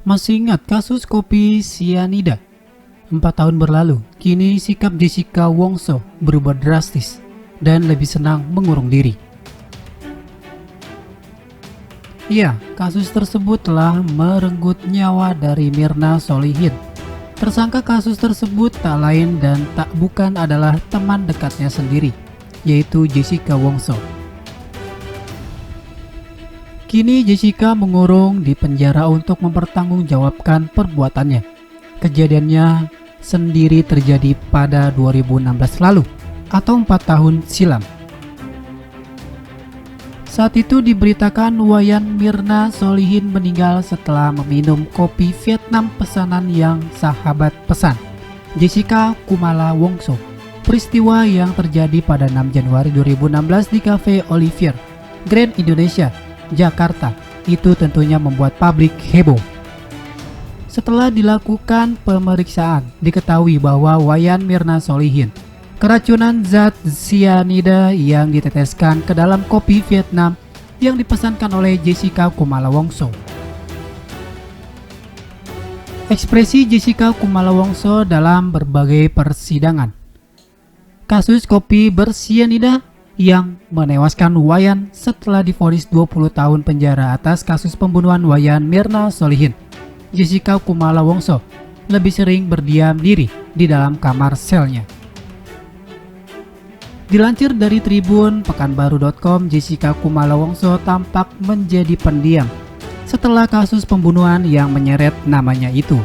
Masih ingat kasus kopi sianida? 4 tahun berlalu, kini sikap Jessica Wongso berubah drastis dan lebih senang mengurung diri. Ya, kasus tersebut telah merenggut nyawa dari Mirna Solihin. Tersangka kasus tersebut tak lain dan tak bukan adalah teman dekatnya sendiri, yaitu Jessica Wongso. Kini Jessica mengurung di penjara untuk mempertanggungjawabkan perbuatannya. Kejadiannya sendiri terjadi pada 2016 lalu atau 4 tahun silam. Saat itu diberitakan Wayan Mirna Solihin meninggal setelah meminum kopi Vietnam pesanan yang sahabat pesan, Jessica Kumala Wongso. Peristiwa yang terjadi pada 6 Januari 2016 di Cafe Olivier, Grand Indonesia, Jakarta, itu tentunya membuat publik heboh. Setelah dilakukan pemeriksaan, diketahui bahwa Wayan Mirna Solihin keracunan zat sianida yang diteteskan ke dalam kopi Vietnam yang dipesankan oleh Jessica Kumala Wongso. Ekspresi Jessica Kumala Wongso dalam berbagai persidangan. Kasus kopi bersianida yang menewaskan Wayan setelah divonis 20 tahun penjara atas kasus pembunuhan Wayan Mirna Solihin. Jessica Kumala Wongso lebih sering berdiam diri di dalam kamar selnya. Dilansir dari Tribun Pekanbaru.com, Jessica Kumala Wongso tampak menjadi pendiam setelah kasus pembunuhan yang menyeret namanya itu.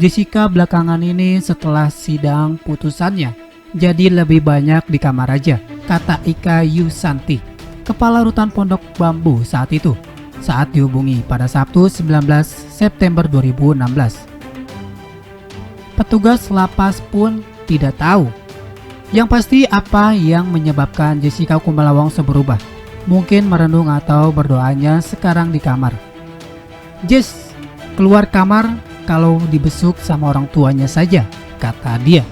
Jessica belakangan ini setelah sidang putusannya jadi lebih banyak di kamar aja, kata Ika Yusanti, Kepala Rutan Pondok Bambu saat itu, saat dihubungi pada Sabtu 19 September 2016. Petugas lapas pun tidak tahu. Yang pasti apa yang menyebabkan Jessica Kumala Wongso berubah. Mungkin merenung atau berdoanya sekarang di kamar. Jess, keluar kamar kalau dibesuk sama orang tuanya saja, kata dia.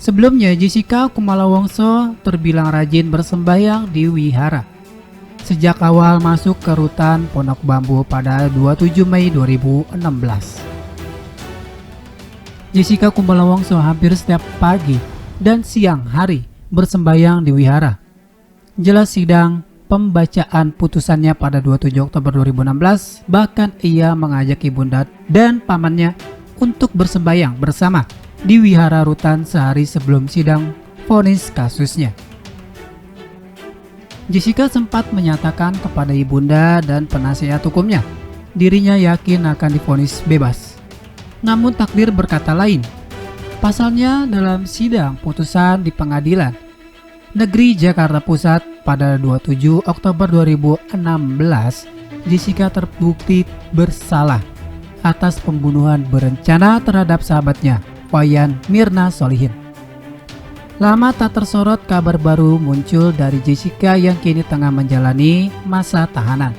Sebelumnya, Jessica Kumala Wongso terbilang rajin bersembahyang di wihara. Sejak awal masuk ke rutan Pondok Bambu pada 27 Mei 2016. Jessica Kumala Wongso hampir setiap pagi dan siang hari bersembahyang di wihara. Jelas sidang pembacaan putusannya pada 27 Oktober 2016, bahkan ia mengajak ibunda dan pamannya untuk bersembahyang bersama di wihara rutan sehari sebelum sidang vonis kasusnya. Jessica sempat menyatakan kepada ibunda dan penasihat hukumnya, dirinya yakin akan divonis bebas. Namun takdir berkata lain. Pasalnya dalam sidang putusan di Pengadilan Negeri Jakarta Pusat pada 27 Oktober 2016, Jessica terbukti bersalah atas pembunuhan berencana terhadap sahabatnya, Wayan Mirna Solihin. Lama tak tersorot, kabar baru muncul dari Jessica yang kini tengah menjalani masa tahanan.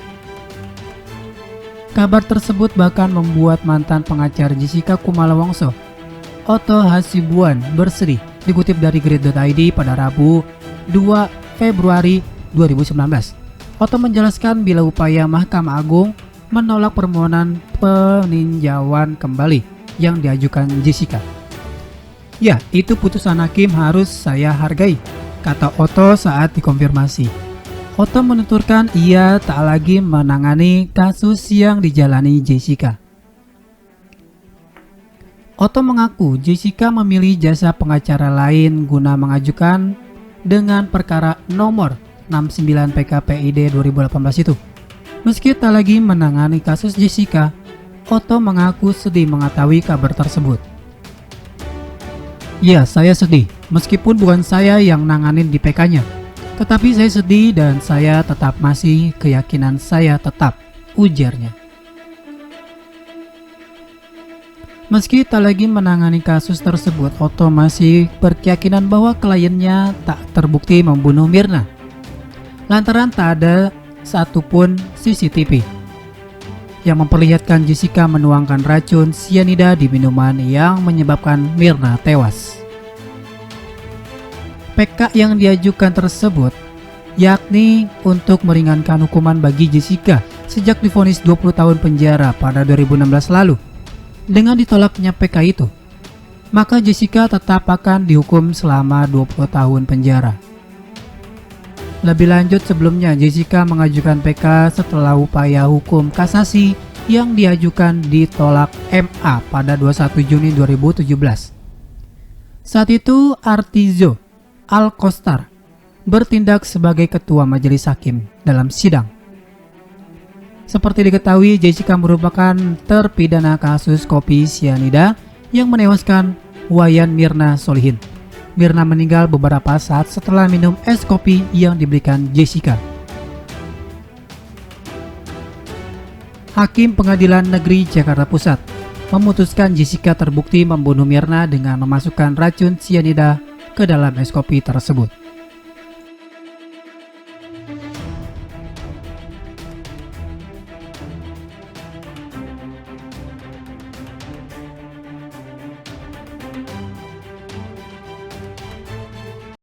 Kabar tersebut bahkan membuat mantan pengacara Jessica Kumala Wongso, Otto Hasibuan, bersedih. Dikutip dari Grid.id pada Rabu 2 Februari 2019. Otto menjelaskan bila upaya Mahkamah Agung menolak permohonan peninjauan kembali yang diajukan Jessica. Ya, itu putusan hakim harus saya hargai, kata Otto saat dikonfirmasi. Otto menuturkan ia tak lagi menangani kasus yang dijalani Jessica. Otto mengaku Jessica memilih jasa pengacara lain guna mengajukan dengan perkara nomor 69 PKPID 2018 itu. Meski tak lagi menangani kasus Jessica, Otto mengaku sedih mengetahui kabar tersebut. Ya, saya sedih, meskipun bukan saya yang nanganin di PK-nya. Tetapi saya sedih dan saya tetap masih keyakinan saya tetap, ujarnya. Meski tak lagi menangani kasus tersebut, Otto masih berkeyakinan bahwa kliennya tak terbukti membunuh Mirna. Lantaran tak ada satupun CCTV yang memperlihatkan Jessica menuangkan racun sianida di minuman yang menyebabkan Mirna tewas. PK yang diajukan tersebut yakni untuk meringankan hukuman bagi Jessica sejak divonis 20 tahun penjara pada 2016 lalu. Dengan ditolaknya PK itu, maka Jessica tetap akan dihukum selama 20 tahun penjara. Lebih lanjut, sebelumnya Jessica mengajukan PK setelah upaya hukum kasasi yang diajukan ditolak MA pada 21 Juni 2017. Saat itu Artizo Alkostar bertindak sebagai ketua majelis hakim dalam sidang. Seperti diketahui, Jessica merupakan terpidana kasus kopi sianida yang menewaskan Wayan Mirna Solihin. Mirna meninggal beberapa saat setelah minum es kopi yang diberikan Jessica. Hakim Pengadilan Negeri Jakarta Pusat memutuskan Jessica terbukti membunuh Mirna dengan memasukkan racun sianida ke dalam es kopi tersebut.